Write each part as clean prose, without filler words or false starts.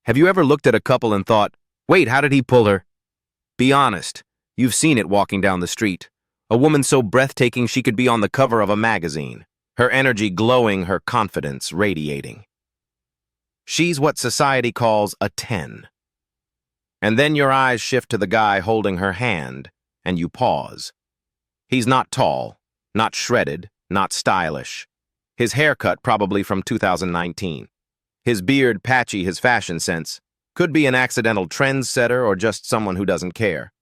Have you ever looked at a couple and thought, wait, how did he pull her? Be honest. You've seen it walking down the street. A woman so breathtaking she could be on the cover of a magazine. Her energy glowing, her confidence radiating. She's what society calls a 10. And then your eyes shift to the guy holding her hand, and you pause. He's not tall, not shredded, not stylish. His haircut probably from 2019. His beard patchy, his fashion sense. Could be an accidental trendsetter or just someone who doesn't care.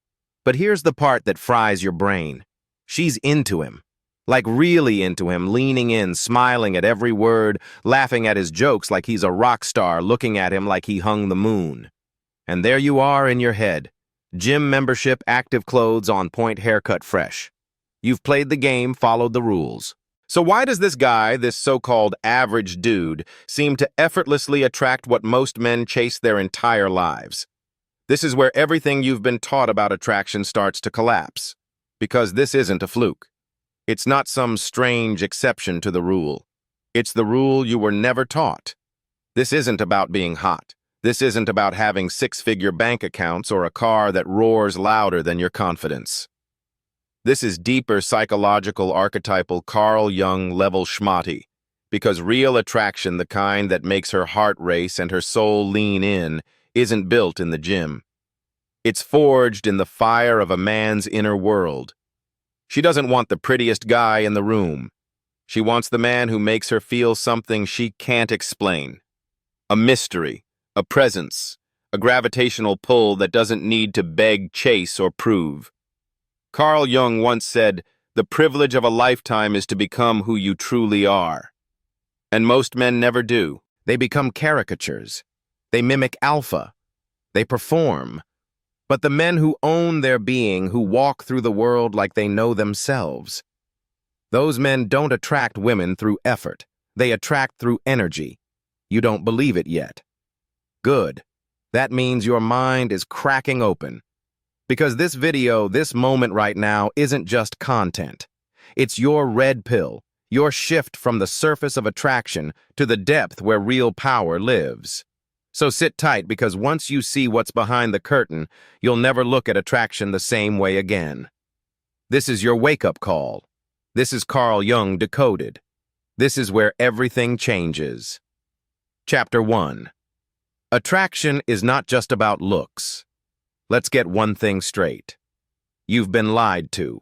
But here's the part that fries your brain. She's into him. Like really into him, leaning in, smiling at every word, laughing at his jokes like he's a rock star, looking at him like he hung the moon. And there you are in your head. Gym membership, active clothes, on point, haircut fresh. You've played the game, followed the rules. So why does this guy, this so-called average dude, seem to effortlessly attract what most men chase their entire lives? This is where everything you've been taught about attraction starts to collapse. Because this isn't a fluke. It's not some strange exception to the rule. It's the rule you were never taught. This isn't about being hot. This isn't about having six-figure bank accounts or a car that roars louder than your confidence. This is deeper psychological, archetypal, Carl Jung level schmotty, because real attraction, the kind that makes her heart race and her soul lean in, isn't built in the gym. It's forged in the fire of a man's inner world. She doesn't want the prettiest guy in the room. She wants the man who makes her feel something she can't explain. A mystery, a presence, a gravitational pull that doesn't need to beg, chase, or prove. Carl Jung once said, "The privilege of a lifetime is to become who you truly are." And most men never do. They become caricatures. They mimic alpha. They perform. But the men who own their being, who walk through the world like they know themselves, those men don't attract women through effort. They attract through energy. You don't believe it yet. Good. That means your mind is cracking open. Because this video, this moment right now, isn't just content. It's your red pill, your shift from the surface of attraction to the depth where real power lives. So sit tight, because once you see what's behind the curtain, you'll never look at attraction the same way again. This is your wake-up call. This is Carl Jung decoded. This is where everything changes. Chapter 1. Attraction is not just about looks. Let's get one thing straight. You've been lied to.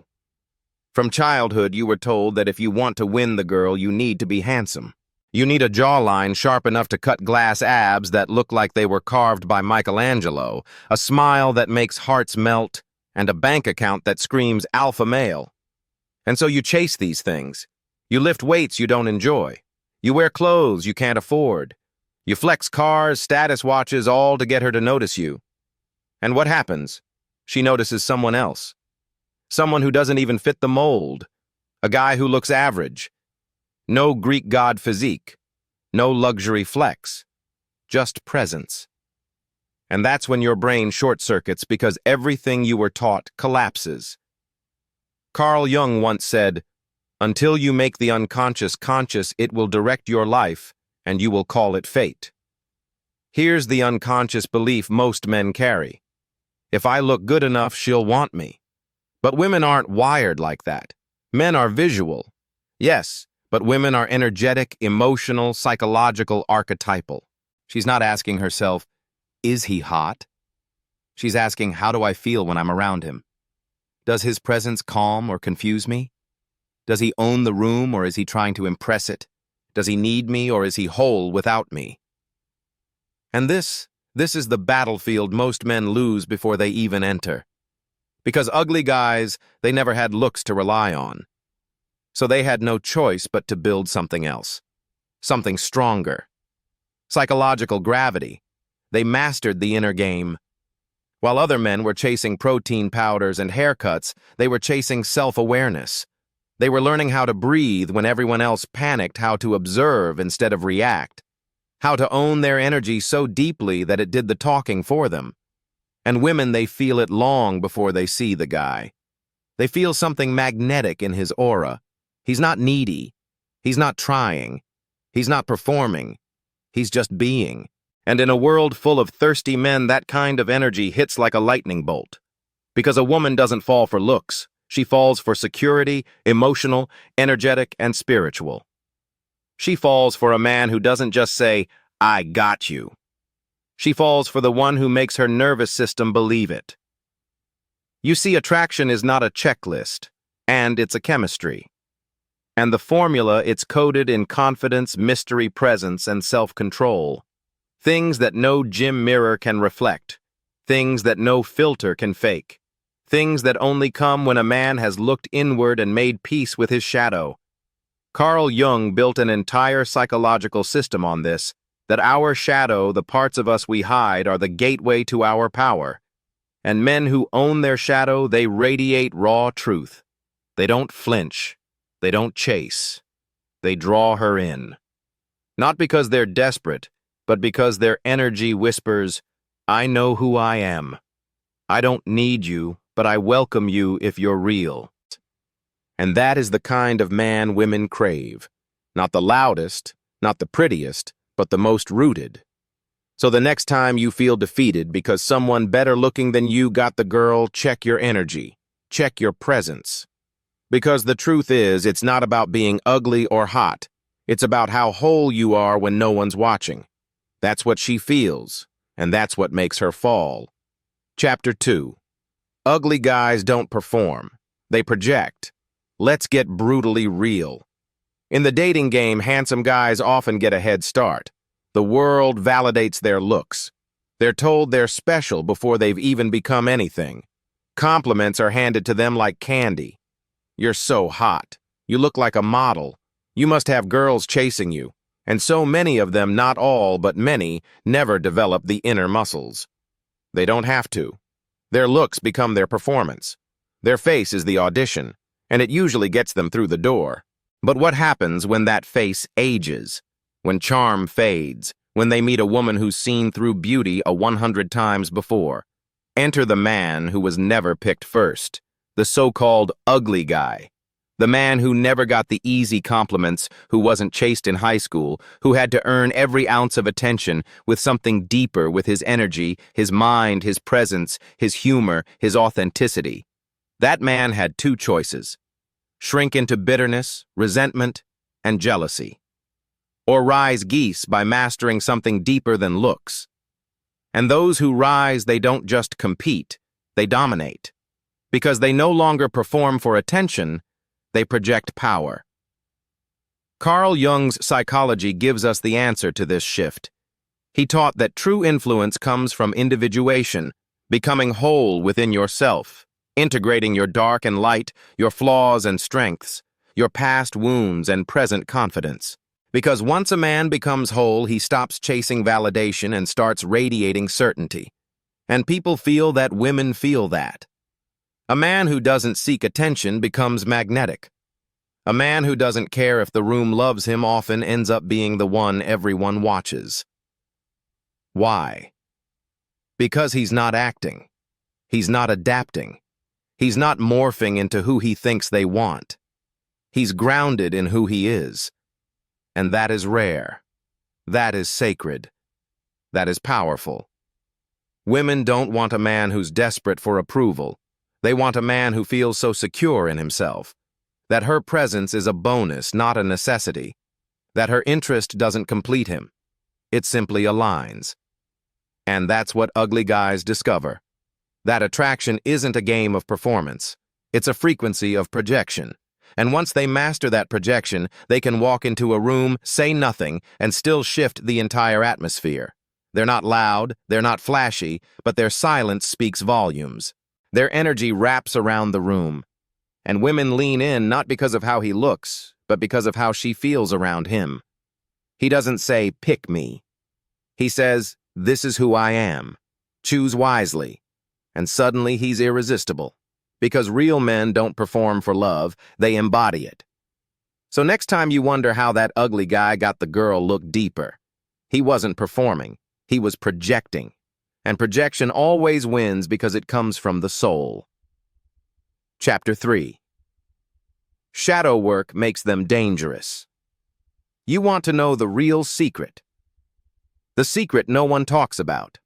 From childhood, you were told that if you want to win the girl, you need to be handsome. You need a jawline sharp enough to cut glass abs that look like they were carved by Michelangelo, a smile that makes hearts melt, and a bank account that screams alpha male. And so you chase these things. You lift weights you don't enjoy. You wear clothes you can't afford. You flex cars, status watches, all to get her to notice you. And what happens? She notices someone else. Someone who doesn't even fit the mold. A guy who looks average. No Greek god physique. No luxury flex. Just presence. And that's when your brain short-circuits, because everything you were taught collapses. Carl Jung once said, "Until you make the unconscious conscious, it will direct your life, and you will call it fate." Here's the unconscious belief most men carry. If I look good enough, she'll want me. But women aren't wired like that. Men are visual. Yes, but women are energetic, emotional, psychological, archetypal. She's not asking herself, is he hot? She's asking, how do I feel when I'm around him? Does his presence calm or confuse me? Does he own the room, or is he trying to impress it? Does he need me, or is he whole without me? And this is the battlefield most men lose before they even enter. Because ugly guys, they never had looks to rely on. So they had no choice but to build something else. Something stronger. Psychological gravity. They mastered the inner game. While other men were chasing protein powders and haircuts, they were chasing self-awareness. They were learning how to breathe when everyone else panicked, how to observe instead of react. How to own their energy so deeply that it did the talking for them. And women, they feel it long before they see the guy. They feel something magnetic in his aura. He's not needy. He's not trying. He's not performing. He's just being. And in a world full of thirsty men, that kind of energy hits like a lightning bolt. Because a woman doesn't fall for looks. She falls for security, emotional, energetic, and spiritual. She falls for a man who doesn't just say, "I got you." She falls for the one who makes her nervous system believe it. You see, attraction is not a checklist, and it's a chemistry. And the formula, it's coded in confidence, mystery, presence, and self-control. Things that no gym mirror can reflect. Things that no filter can fake. Things that only come when a man has looked inward and made peace with his shadow. Carl Jung built an entire psychological system on this, that our shadow, the parts of us we hide, are the gateway to our power. And men who own their shadow, they radiate raw truth. They don't flinch. They don't chase. They draw her in. Not because they're desperate, but because their energy whispers, "I know who I am. I don't need you, but I welcome you if you're real." And that is the kind of man women crave. Not the loudest, not the prettiest, but the most rooted. So the next time you feel defeated because someone better looking than you got the girl, check your energy. Check your presence. Because the truth is, it's not about being ugly or hot. It's about how whole you are when no one's watching. That's what she feels, and that's what makes her fall. Chapter 2. Ugly guys don't perform. They project. Let's get brutally real. In the dating game, handsome guys often get a head start. The world validates their looks. They're told they're special before they've even become anything. Compliments are handed to them like candy. "You're so hot. You look like a model. You must have girls chasing you." And so many of them, not all, but many, never develop the inner muscles. They don't have to. Their looks become their performance. Their face is the audition, and it usually gets them through the door. But what happens when that face ages? When charm fades? When they meet a woman who's seen through beauty 100 times before? Enter the man who was never picked first. The so-called ugly guy. The man who never got the easy compliments, who wasn't chased in high school, who had to earn every ounce of attention with something deeper, with his energy, his mind, his presence, his humor, his authenticity. That man had two choices: shrink into bitterness, resentment, and jealousy. Or rise geese by mastering something deeper than looks. And those who rise, they don't just compete, they dominate. Because they no longer perform for attention, they project power. Carl Jung's psychology gives us the answer to this shift. He taught that true influence comes from individuation, becoming whole within yourself, integrating your dark and light, your flaws and strengths, your past wounds and present confidence. Because once a man becomes whole, he stops chasing validation and starts radiating certainty. And people feel that women feel that. A man who doesn't seek attention becomes magnetic. A man who doesn't care if the room loves him often ends up being the one everyone watches. Why? Because he's not acting. He's not adapting. He's not morphing into who he thinks they want. He's grounded in who he is. And that is rare. That is sacred. That is powerful. Women don't want a man who's desperate for approval. They want a man who feels so secure in himself, that her presence is a bonus, not a necessity, that her interest doesn't complete him. It simply aligns. And that's what ugly guys discover. That attraction isn't a game of performance. It's a frequency of projection. And once they master that projection, they can walk into a room, say nothing, and still shift the entire atmosphere. They're not loud, they're not flashy, but their silence speaks volumes. Their energy wraps around the room. And women lean in not because of how he looks, but because of how she feels around him. He doesn't say, "Pick me." He says, "This is who I am. Choose wisely." And suddenly he's irresistible. Because real men don't perform for love, they embody it. So next time you wonder how that ugly guy got the girl, look deeper. He wasn't performing. He was projecting. And projection always wins because it comes from the soul. Chapter 3. Shadow work makes them dangerous. You want to know the real secret. The secret no one talks about.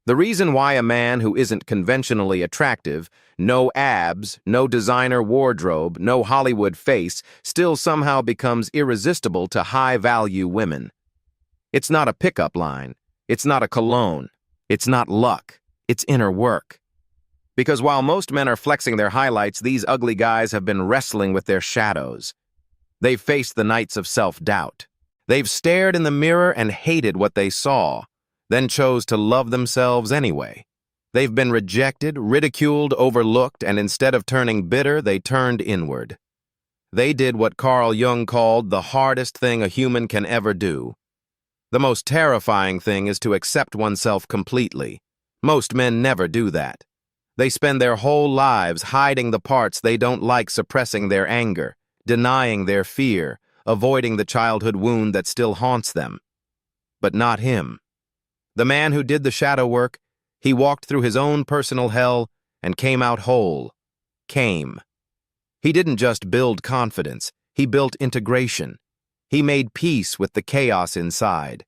The reason why a man who isn't conventionally attractive, no abs, no designer wardrobe, no Hollywood face, still somehow becomes irresistible to high-value women. It's not a pickup line. It's not a cologne. It's not luck. It's inner work. Because while most men are flexing their highlights, these ugly guys have been wrestling with their shadows. They've faced the nights of self-doubt. They've stared in the mirror and hated what they saw, then chose to love themselves anyway. They've been rejected, ridiculed, overlooked, and instead of turning bitter, they turned inward. They did what Carl Jung called the hardest thing a human can ever do. The most terrifying thing is to accept oneself completely. Most men never do that. They spend their whole lives hiding the parts they don't like, suppressing their anger, denying their fear, avoiding the childhood wound that still haunts them. But not him. The man who did the shadow work, he walked through his own personal hell and came out whole. Came. He didn't just build confidence, he built integration. He made peace with the chaos inside.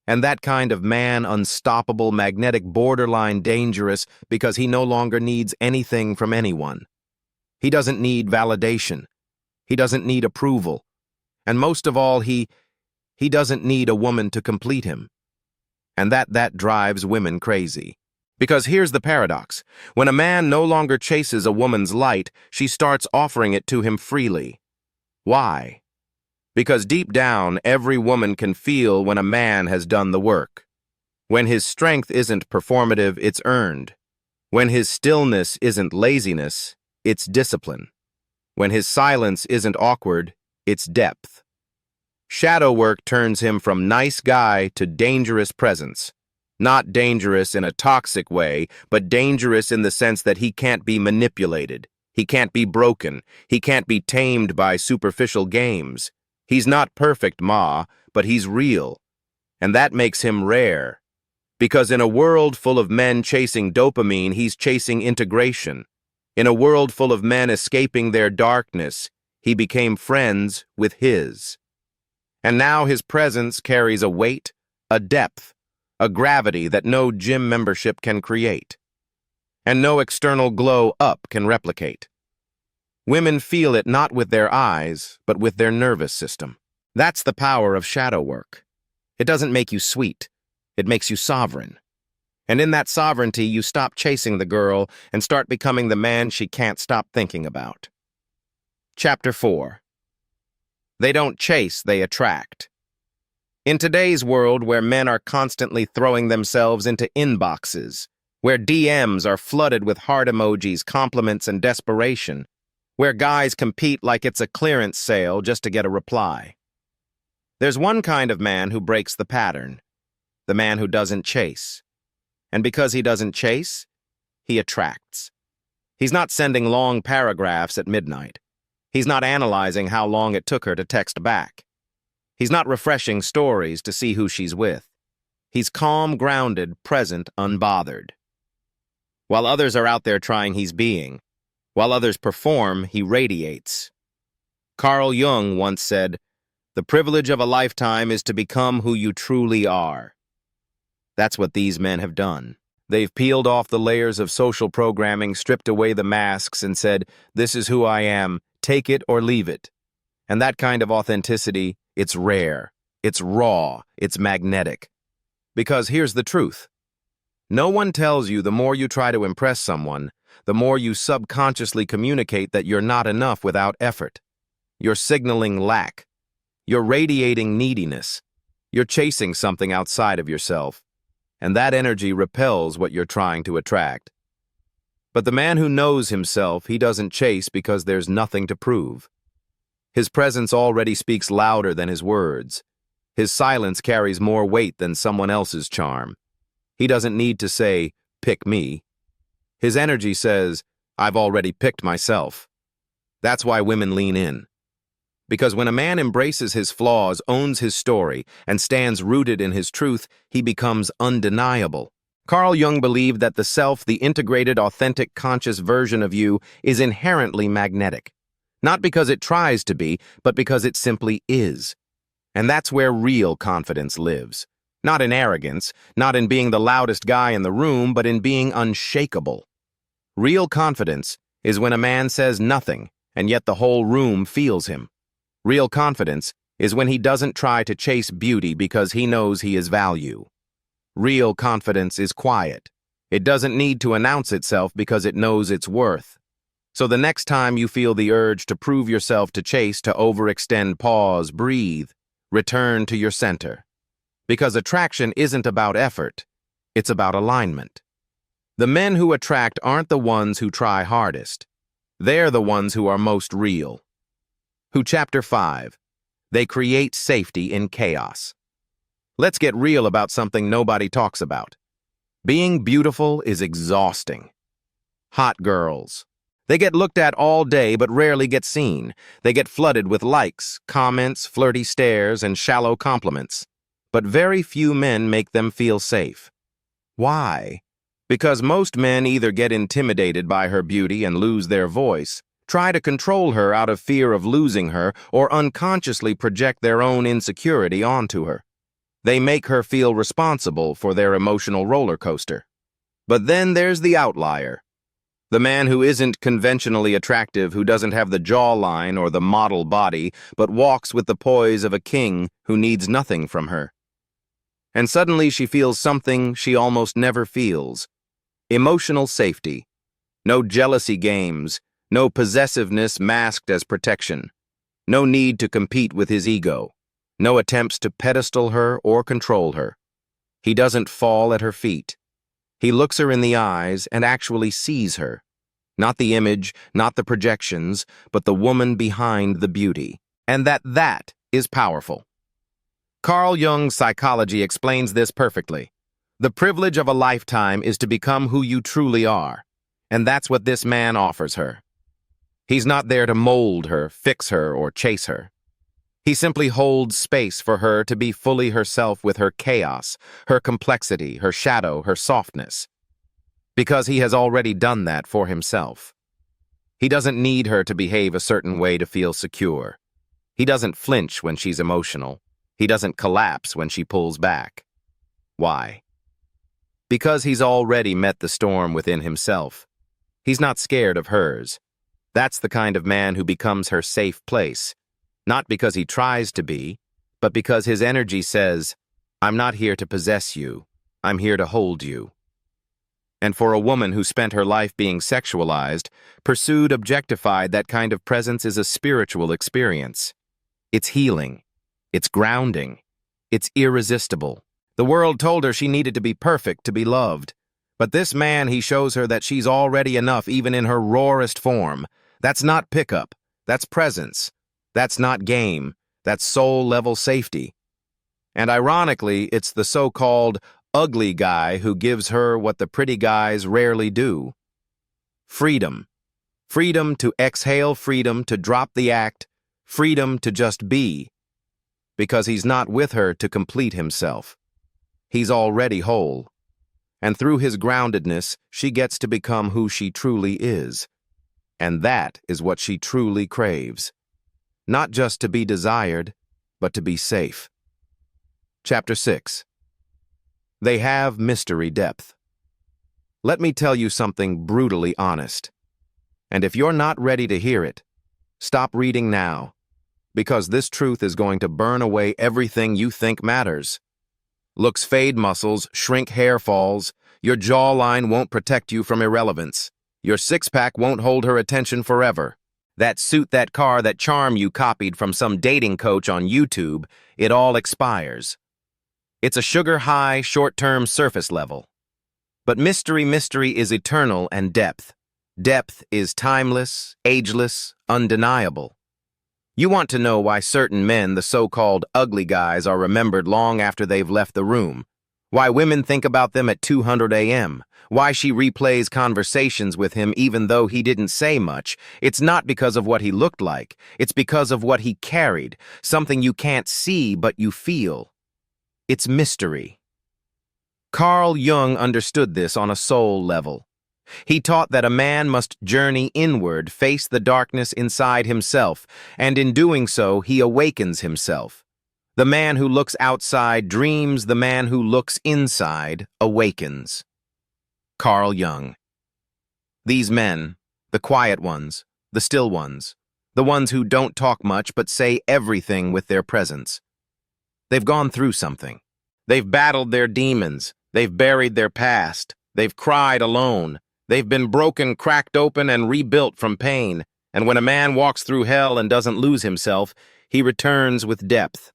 And that kind of man, unstoppable, magnetic, borderline dangerous, because he no longer needs anything from anyone. He doesn't need validation. He doesn't need approval. And most of all, he doesn't need a woman to complete him. And that drives women crazy. Because here's the paradox. When a man no longer chases a woman's light, she starts offering it to him freely. Why? Because deep down, every woman can feel when a man has done the work. When his strength isn't performative, it's earned. When his stillness isn't laziness, it's discipline. When his silence isn't awkward, it's depth. Shadow work turns him from nice guy to dangerous presence. Not dangerous in a toxic way, but dangerous in the sense that he can't be manipulated. He can't be broken. He can't be tamed by superficial games. He's not perfect, Ma, but he's real. And that makes him rare. Because in a world full of men chasing dopamine, he's chasing integration. In a world full of men escaping their darkness, he became friends with his. And now his presence carries a weight, a depth, a gravity that no gym membership can create. And no external glow up can replicate. Women feel it not with their eyes, but with their nervous system. That's the power of shadow work. It doesn't make you sweet. It makes you sovereign. And in that sovereignty, you stop chasing the girl and start becoming the man she can't stop thinking about. Chapter 4. They don't chase, they attract. In today's world where men are constantly throwing themselves into inboxes, where DMs are flooded with heart emojis, compliments, and desperation, where guys compete like it's a clearance sale just to get a reply. There's one kind of man who breaks the pattern, the man who doesn't chase. And because he doesn't chase, he attracts. He's not sending long paragraphs at midnight. He's not analyzing how long it took her to text back. He's not refreshing stories to see who she's with. He's calm, grounded, present, unbothered. While others are out there trying, he's being. While others perform, he radiates. Carl Jung once said, "The privilege of a lifetime is to become who you truly are." That's what these men have done. They've peeled off the layers of social programming, stripped away the masks, and said, "This is who I am, take it or leave it." And that kind of authenticity, it's rare, it's raw, it's magnetic. Because here's the truth. No one tells you the more you try to impress someone, the more you subconsciously communicate that you're not enough without effort. You're signaling lack. You're radiating neediness. You're chasing something outside of yourself. And that energy repels what you're trying to attract. But the man who knows himself, he doesn't chase because there's nothing to prove. His presence already speaks louder than his words. His silence carries more weight than someone else's charm. He doesn't need to say, "Pick me." His energy says, "I've already picked myself." That's why women lean in. Because when a man embraces his flaws, owns his story, and stands rooted in his truth, he becomes undeniable. Carl Jung believed that the self, the integrated, authentic, conscious version of you, is inherently magnetic. Not because it tries to be, but because it simply is. And that's where real confidence lives. Not in arrogance, not in being the loudest guy in the room, but in being unshakable. Real confidence is when a man says nothing, and yet the whole room feels him. Real confidence is when he doesn't try to chase beauty because he knows he is value. Real confidence is quiet. It doesn't need to announce itself because it knows its worth. So the next time you feel the urge to prove yourself, to chase, to overextend, pause, breathe, return to your center. Because attraction isn't about effort, it's about alignment. The men who attract aren't the ones who try hardest. They're the ones who are most real. Chapter 5. They create safety in chaos. Let's get real about something nobody talks about. Being beautiful is exhausting. Hot girls. They get looked at all day but rarely get seen. They get flooded with likes, comments, flirty stares, and shallow compliments. But very few men make them feel safe. Why? Because most men either get intimidated by her beauty and lose their voice, try to control her out of fear of losing her, or unconsciously project their own insecurity onto her. They make her feel responsible for their emotional roller coaster. But then there's the outlier. The man who isn't conventionally attractive, who doesn't have the jawline or the model body, but walks with the poise of a king who needs nothing from her. And suddenly she feels something she almost never feels. Emotional safety. No jealousy games, no possessiveness masked as protection. No need to compete with his ego. No attempts to pedestal her or control her. He doesn't fall at her feet. He looks her in the eyes and actually sees her. Not the image, not the projections, but the woman behind the beauty. And that is powerful. Carl Jung's psychology explains this perfectly. The privilege of a lifetime is to become who you truly are. And that's what this man offers her. He's not there to mold her, fix her, or chase her. He simply holds space for her to be fully herself with her chaos, her complexity, her shadow, her softness. Because he has already done that for himself. He doesn't need her to behave a certain way to feel secure. He doesn't flinch when she's emotional. He doesn't collapse when she pulls back. Why? Because he's already met the storm within himself. He's not scared of hers. That's the kind of man who becomes her safe place. Not because he tries to be, but because his energy says, I'm not here to possess you, I'm here to hold you. And for a woman who spent her life being sexualized, pursued, objectified, that kind of presence is a spiritual experience. It's healing. It's grounding. It's irresistible. The world told her she needed to be perfect to be loved. But this man, he shows her that she's already enough even in her rawest form. That's not pickup. That's presence. That's not game. That's soul-level safety. And ironically, it's the so-called ugly guy who gives her what the pretty guys rarely do. Freedom. Freedom to exhale, freedom to drop the act, freedom to just be. Because he's not with her to complete himself. He's already whole. And through his groundedness, she gets to become who she truly is. And that is what she truly craves. Not just to be desired, but to be safe. Chapter 6. They have mystery depth. Let me tell you something brutally honest. And if you're not ready to hear it, stop reading now. Because this truth is going to burn away everything you think matters. Looks fade, muscles shrink, hair falls. Your jawline won't protect you from irrelevance. Your six-pack won't hold her attention forever. That suit, that car, that charm you copied from some dating coach on YouTube, it all expires. It's a sugar-high, short-term surface level. But mystery is eternal, and depth. Depth is timeless, ageless, undeniable. You want to know why certain men, the so-called ugly guys, are remembered long after they've left the room. Why women think about them at 200 a.m. Why she replays conversations with him even though he didn't say much. It's not because of what he looked like. It's because of what he carried. Something you can't see but you feel. It's mystery. Carl Jung understood this on a soul level. He taught that a man must journey inward, face the darkness inside himself, and in doing so, he awakens himself. The man who looks outside dreams, the man who looks inside awakens. Carl Jung. These men, the quiet ones, the still ones, the ones who don't talk much but say everything with their presence. They've gone through something. They've battled their demons. They've buried their past. They've cried alone. They've been broken, cracked open, and rebuilt from pain. And when a man walks through hell and doesn't lose himself, he returns with depth.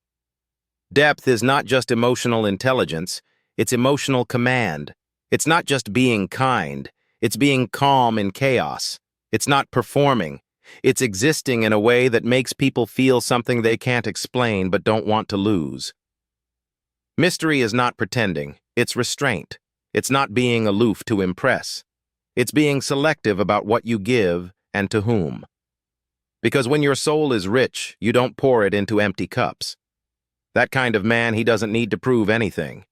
Depth is not just emotional intelligence, it's emotional command. It's not just being kind, it's being calm in chaos. It's not performing, it's existing in a way that makes people feel something they can't explain but don't want to lose. Mystery is not pretending, it's restraint. It's not being aloof to impress. It's being selective about what you give and to whom. Because when your soul is rich, you don't pour it into empty cups. That kind of man, he doesn't need to prove anything.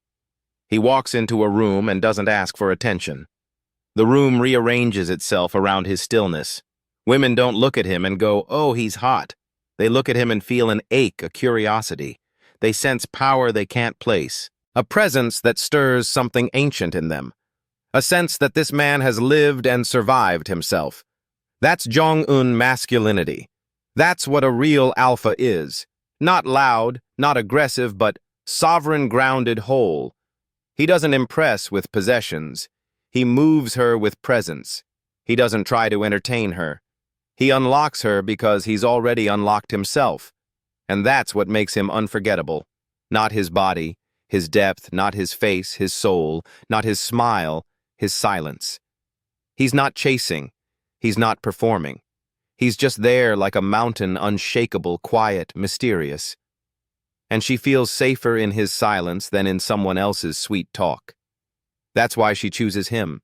He walks into a room and doesn't ask for attention. The room rearranges itself around his stillness. Women don't look at him and go, "Oh, he's hot." They look at him and feel an ache, a curiosity. They sense power they can't place, a presence that stirs something ancient in them, a sense that this man has lived and survived himself. That's Jung-un masculinity. That's what a real alpha is. Not loud, not aggressive, but sovereign, grounded, whole. He doesn't impress with possessions. He moves her with presence. He doesn't try to entertain her. He unlocks her because he's already unlocked himself. And that's what makes him unforgettable. Not his body, his depth, not his face, his soul, not his smile, his silence. He's not chasing. He's not performing. He's just there like a mountain, unshakable, quiet, mysterious. And she feels safer in his silence than in someone else's sweet talk. That's why she chooses him.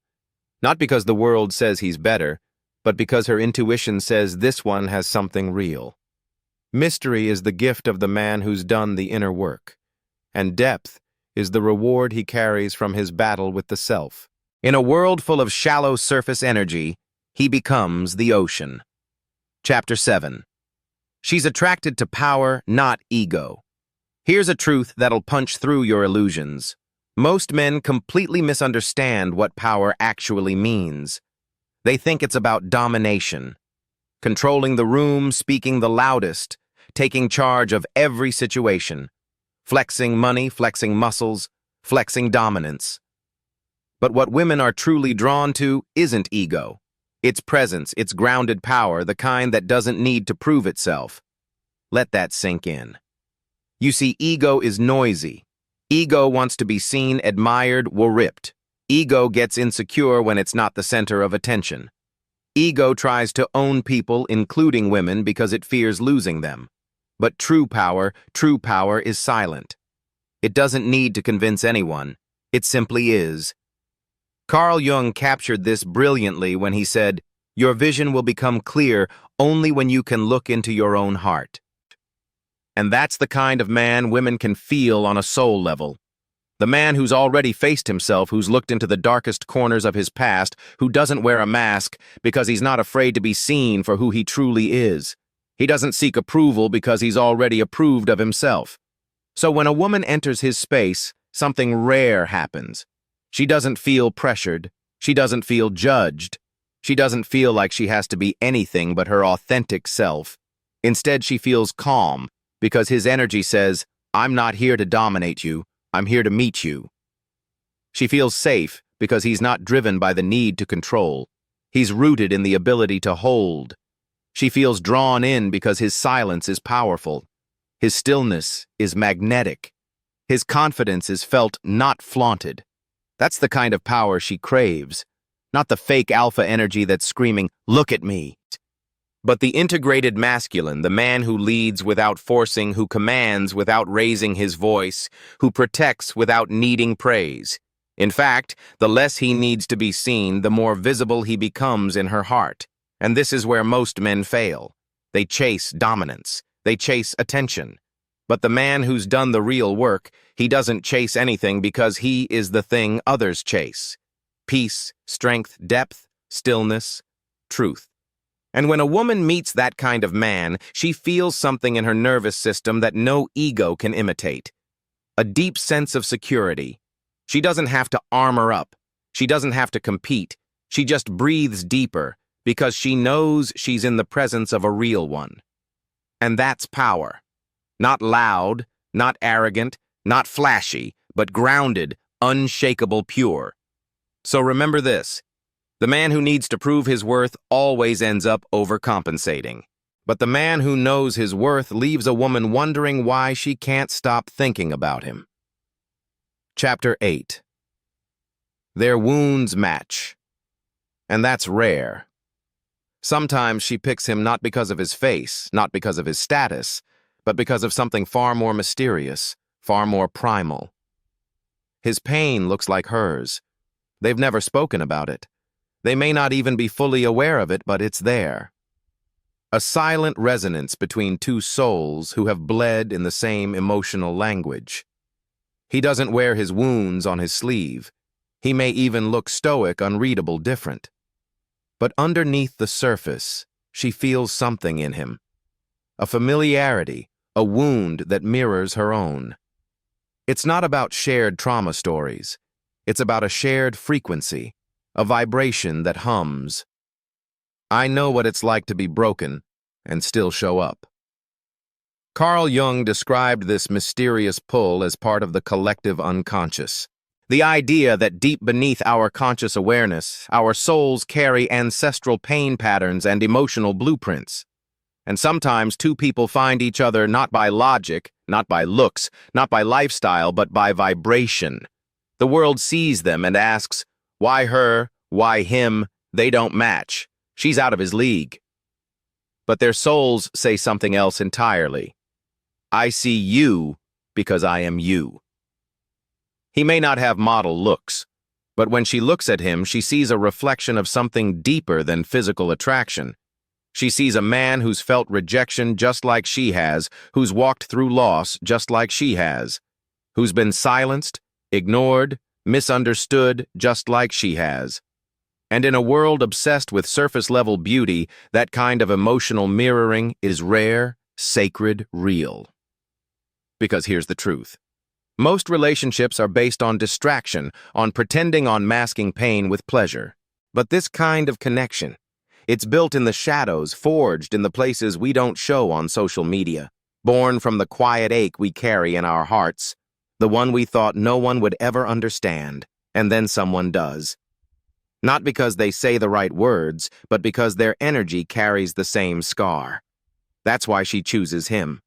Not because the world says he's better, but because her intuition says this one has something real. Mystery is the gift of the man who's done the inner work, and depth is the reward he carries from his battle with the self. In a world full of shallow surface energy, he becomes the ocean. Chapter 7. She's attracted to power, not ego. Here's a truth that'll punch through your illusions. Most men completely misunderstand what power actually means. They think it's about domination, controlling the room, speaking the loudest, taking charge of every situation, flexing money, flexing muscles, flexing dominance. But what women are truly drawn to isn't ego. It's presence, it's grounded power, the kind that doesn't need to prove itself. Let that sink in. You see, ego is noisy. Ego wants to be seen, admired, worshipped. Ego gets insecure when it's not the center of attention. Ego tries to own people, including women, because it fears losing them. But true power is silent. It doesn't need to convince anyone. It simply is. Carl Jung captured this brilliantly when he said, "Your vision will become clear only when you can look into your own heart." And that's the kind of man women can feel on a soul level. The man who's already faced himself, who's looked into the darkest corners of his past, who doesn't wear a mask because he's not afraid to be seen for who he truly is. He doesn't seek approval because he's already approved of himself. So when a woman enters his space, something rare happens. She doesn't feel pressured. She doesn't feel judged. She doesn't feel like she has to be anything but her authentic self. Instead, she feels calm because his energy says, "I'm not here to dominate you. I'm here to meet you." She feels safe because he's not driven by the need to control. He's rooted in the ability to hold. She feels drawn in because his silence is powerful. His stillness is magnetic. His confidence is felt, not flaunted. That's the kind of power she craves, not the fake alpha energy that's screaming, "Look at me," but the integrated masculine, the man who leads without forcing, who commands without raising his voice, who protects without needing praise. In fact, the less he needs to be seen, the more visible he becomes in her heart. And this is where most men fail. They chase dominance. They chase attention. But the man who's done the real work, he doesn't chase anything because he is the thing others chase. Peace, strength, depth, stillness, truth. And when a woman meets that kind of man, she feels something in her nervous system that no ego can imitate. A deep sense of security. She doesn't have to armor up. She doesn't have to compete. She just breathes deeper because she knows she's in the presence of a real one. And that's power. Not loud, not arrogant, not flashy, but grounded, unshakable, pure. So remember this. The man who needs to prove his worth always ends up overcompensating. But the man who knows his worth leaves a woman wondering why she can't stop thinking about him. Chapter 8. Their wounds match. And that's rare. Sometimes she picks him not because of his face, not because of his status, but because of something far more mysterious, far more primal. His pain looks like hers. They've never spoken about it. They may not even be fully aware of it, but it's there. A silent resonance between two souls who have bled in the same emotional language. He doesn't wear his wounds on his sleeve. He may even look stoic, unreadable, different. But underneath the surface, she feels something in him. A familiarity, a wound that mirrors her own. It's not about shared trauma stories. It's about a shared frequency, a vibration that hums. I know what it's like to be broken and still show up. Carl Jung described this mysterious pull as part of the collective unconscious. The idea that deep beneath our conscious awareness, our souls carry ancestral pain patterns and emotional blueprints. And sometimes two people find each other not by logic, not by looks, not by lifestyle, but by vibration. The world sees them and asks, why her? Why him? They don't match. She's out of his league. But their souls say something else entirely. I see you because I am you. He may not have model looks, but when she looks at him, she sees a reflection of something deeper than physical attraction. She sees a man who's felt rejection just like she has, who's walked through loss just like she has, who's been silenced, ignored, misunderstood just like she has. And in a world obsessed with surface-level beauty, that kind of emotional mirroring is rare, sacred, real. Because here's the truth. Most relationships are based on distraction, on pretending, on masking pain with pleasure. But this kind of connection, it's built in the shadows, forged in the places we don't show on social media, born from the quiet ache we carry in our hearts, the one we thought no one would ever understand, and then someone does. Not because they say the right words, but because their energy carries the same scar. That's why she chooses him.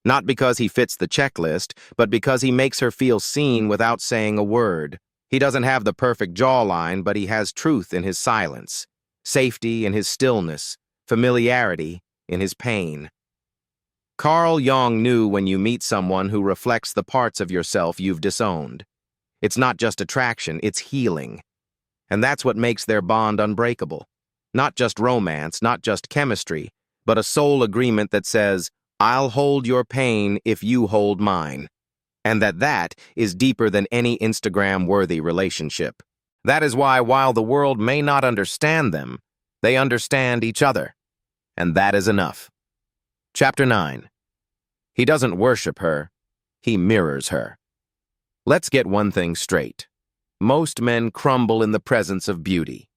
Not because he fits the checklist, but because he makes her feel seen without saying a word. He doesn't have the perfect jawline, but he has truth in his silence, safety in his stillness, familiarity in his pain. Carl Jung knew when you meet someone who reflects the parts of yourself you've disowned. It's not just attraction, it's healing. And that's what makes their bond unbreakable. Not just romance, not just chemistry, but a soul agreement that says, I'll hold your pain if you hold mine. And that is deeper than any Instagram-worthy relationship. That is why, while the world may not understand them, they understand each other. And that is enough. Chapter 9. He doesn't worship her, he mirrors her. Let's get one thing straight. Most men crumble in the presence of beauty.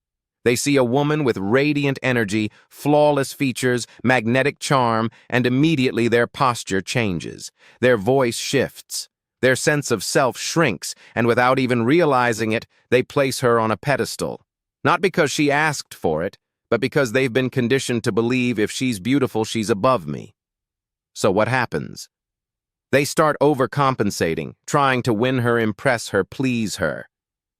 They see a woman with radiant energy, flawless features, magnetic charm, and immediately their posture changes. Their voice shifts. Their sense of self shrinks, and without even realizing it, they place her on a pedestal. Not because she asked for it, but because they've been conditioned to believe if she's beautiful, she's above me. So what happens? They start overcompensating, trying to win her, impress her, please her.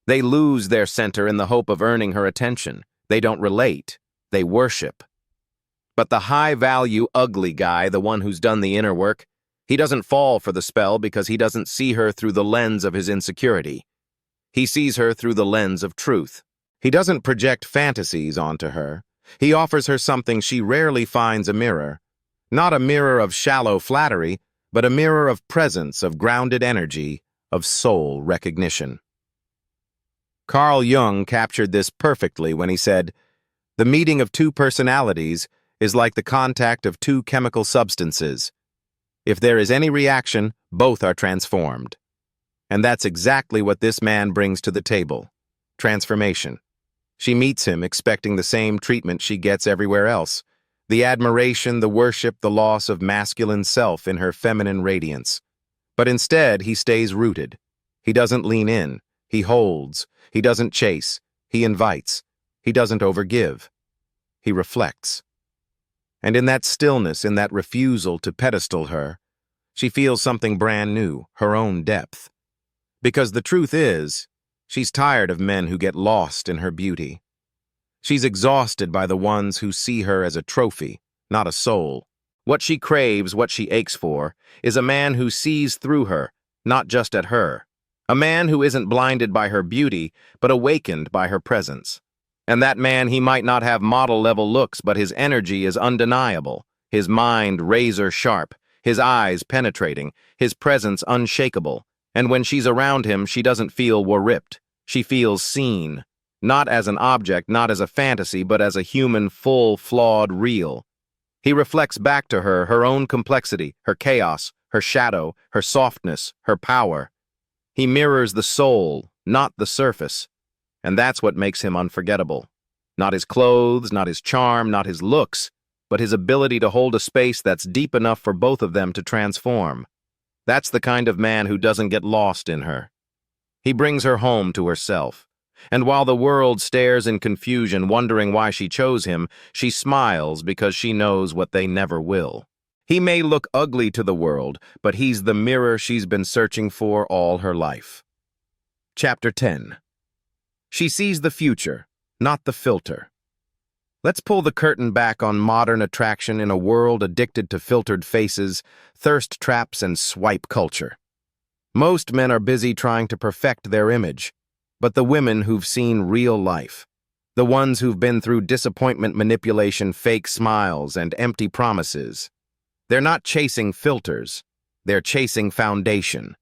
They lose their center in the hope of earning her attention. They don't relate. They worship. But the high-value, ugly guy, the one who's done the inner work, he doesn't fall for the spell because he doesn't see her through the lens of his insecurity. He sees her through the lens of truth. He doesn't project fantasies onto her. He offers her something she rarely finds: a mirror. Not a mirror of shallow flattery, but a mirror of presence, of grounded energy, of soul recognition. Carl Jung captured this perfectly when he said, The meeting of two personalities is like the contact of two chemical substances. If there is any reaction, both are transformed. And that's exactly what this man brings to the table. Transformation. She meets him expecting the same treatment she gets everywhere else. The admiration, the worship, the loss of masculine self in her feminine radiance. But instead, he stays rooted. He doesn't lean in. He holds. He doesn't chase. He invites. He doesn't overgive. He reflects. And in that stillness, in that refusal to pedestal her, she feels something brand new, her own depth. Because the truth is, she's tired of men who get lost in her beauty. She's exhausted by the ones who see her as a trophy, not a soul. What she craves, what she aches for, is a man who sees through her, not just at her. A man who isn't blinded by her beauty, but awakened by her presence. And that man, he might not have model-level looks, but his energy is undeniable, his mind razor-sharp, his eyes penetrating, his presence unshakable. And when she's around him, she doesn't feel ripped. She feels seen, not as an object, not as a fantasy, but as a human, full, flawed, real. He reflects back to her her own complexity, her chaos, her shadow, her softness, her power. He mirrors the soul, not the surface. And that's what makes him unforgettable. Not his clothes, not his charm, not his looks, but his ability to hold a space that's deep enough for both of them to transform. That's the kind of man who doesn't get lost in her. He brings her home to herself. And while the world stares in confusion, wondering why she chose him, she smiles because she knows what they never will. He may look ugly to the world, but he's the mirror she's been searching for all her life. Chapter 10. She sees the future, not the filter. Let's pull the curtain back on modern attraction in a world addicted to filtered faces, thirst traps, and swipe culture. Most men are busy trying to perfect their image, but the women who've seen real life, the ones who've been through disappointment manipulation, fake smiles, and empty promises, they're not chasing filters, they're chasing foundation.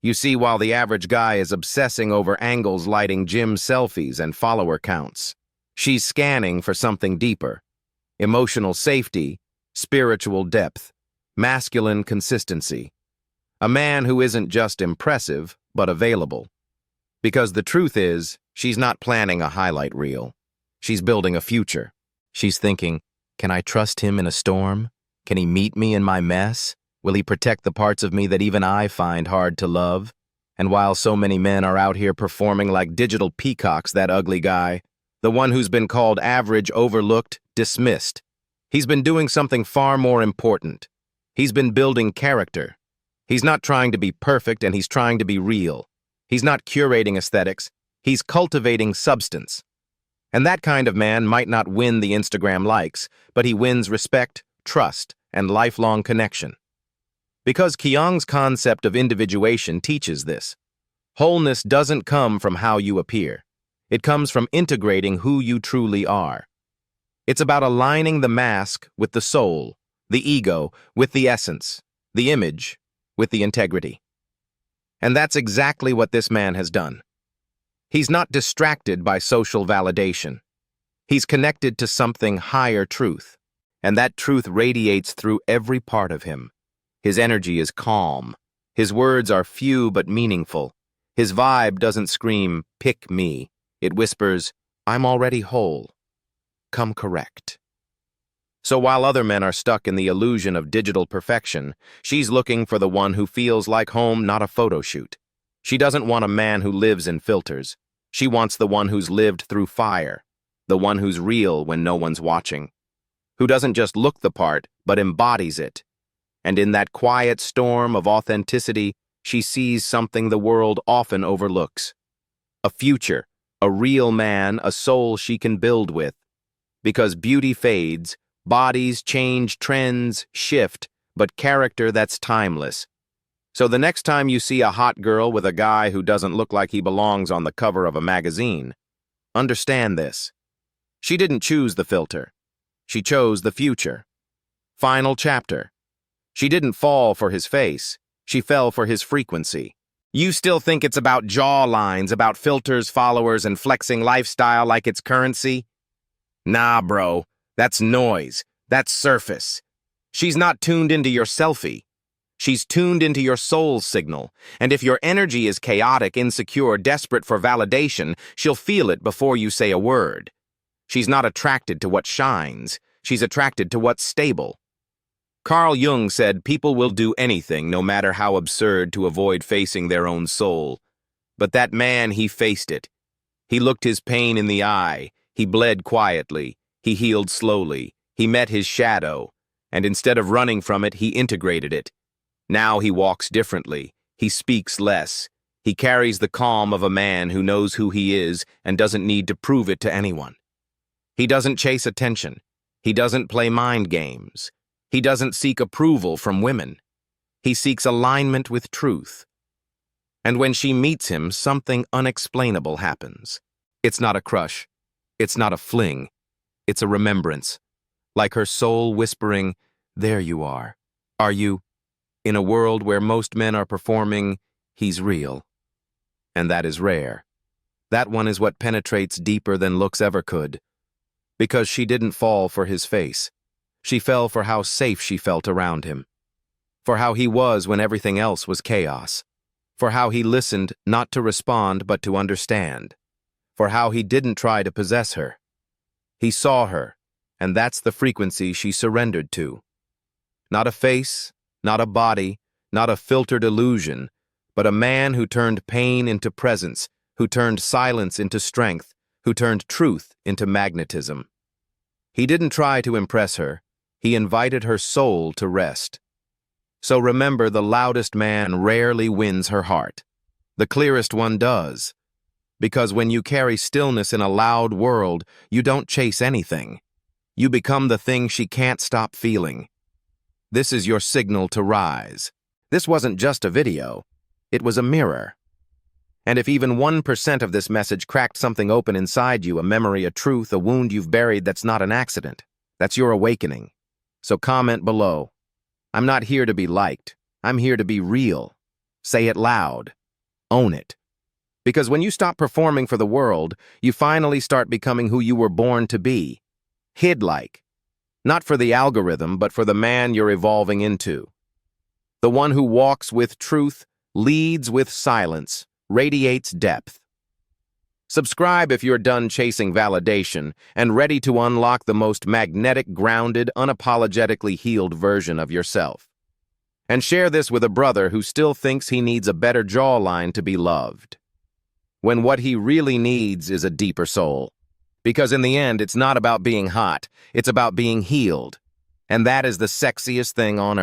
You see, while the average guy is obsessing over angles, lighting, gym selfies, and follower counts, she's scanning for something deeper. Emotional safety, spiritual depth, masculine consistency. A man who isn't just impressive, but available. Because the truth is, she's not planning a highlight reel. She's building a future. She's thinking, can I trust him in a storm? Can he meet me in my mess? Will he protect the parts of me that even I find hard to love? And while so many men are out here performing like digital peacocks, that ugly guy, the one who's been called average, overlooked, dismissed, he's been doing something far more important. He's been building character. He's not trying to be perfect, and he's trying to be real. He's not curating aesthetics. He's cultivating substance. And that kind of man might not win the Instagram likes, but he wins respect, trust, and lifelong connection. Because Jung's concept of individuation teaches this. Wholeness doesn't come from how you appear. It comes from integrating who you truly are. It's about aligning the mask with the soul, the ego with the essence, the image with the integrity. And that's exactly what this man has done. He's not distracted by social validation. He's connected to something higher truth, and that truth radiates through every part of him. His energy is calm. His words are few but meaningful. His vibe doesn't scream, pick me. It whispers, I'm already whole. Come correct. So while other men are stuck in the illusion of digital perfection, she's looking for the one who feels like home, not a photo shoot. She doesn't want a man who lives in filters. She wants the one who's lived through fire, the one who's real when no one's watching, who doesn't just look the part, but embodies it. And in that quiet storm of authenticity, she sees something the world often overlooks. A future, a real man, a soul she can build with. Because beauty fades, bodies change, trends shift, but character that's timeless. So the next time you see a hot girl with a guy who doesn't look like he belongs on the cover of a magazine, understand this. She didn't choose the filter. She chose the future. Final chapter. She didn't fall for his face. She fell for his frequency. You still think it's about jaw lines, about filters, followers, and flexing lifestyle like it's currency? Nah, bro. That's noise. That's surface. She's not tuned into your selfie. She's tuned into your soul's signal, and if your energy is chaotic, insecure, desperate for validation, she'll feel it before you say a word. She's not attracted to what shines. She's attracted to what's stable. Carl Jung said people will do anything, no matter how absurd, to avoid facing their own soul. But that man, he faced it. He looked his pain in the eye. He bled quietly. He healed slowly. He met his shadow. And instead of running from it, he integrated it. Now he walks differently. He speaks less. He carries the calm of a man who knows who he is and doesn't need to prove it to anyone. He doesn't chase attention. He doesn't play mind games. He doesn't seek approval from women. He seeks alignment with truth. And when she meets him, something unexplainable happens. It's not a crush. It's not a fling. It's a remembrance. Like her soul whispering, "There you are. Are you?" In a world where most men are performing, he's real. And that is rare. That one is what penetrates deeper than looks ever could. Because she didn't fall for his face. She fell for how safe she felt around him. For how he was when everything else was chaos. For how he listened not to respond but to understand. For how he didn't try to possess her. He saw her, and that's the frequency she surrendered to. Not a face, not a body, not a filtered illusion, but a man who turned pain into presence, who turned silence into strength, who turned truth into magnetism. He didn't try to impress her. He invited her soul to rest. So remember, the loudest man rarely wins her heart. The clearest one does. Because when you carry stillness in a loud world, you don't chase anything. You become the thing she can't stop feeling. This is your signal to rise. This wasn't just a video. It was a mirror. And if even 1% of this message cracked something open inside you, a memory, a truth, a wound you've buried, that's not an accident. That's your awakening. So comment below. I'm not here to be liked. I'm here to be real. Say it loud. Own it. Because when you stop performing for the world, you finally start becoming who you were born to be. Hid-like. Not for the algorithm, but for the man you're evolving into. The one who walks with truth, leads with silence, radiates depth. Subscribe if you're done chasing validation and ready to unlock the most magnetic, grounded, unapologetically healed version of yourself. And share this with a brother who still thinks he needs a better jawline to be loved. When what he really needs is a deeper soul. Because in the end, it's not about being hot, it's about being healed. And that is the sexiest thing on earth.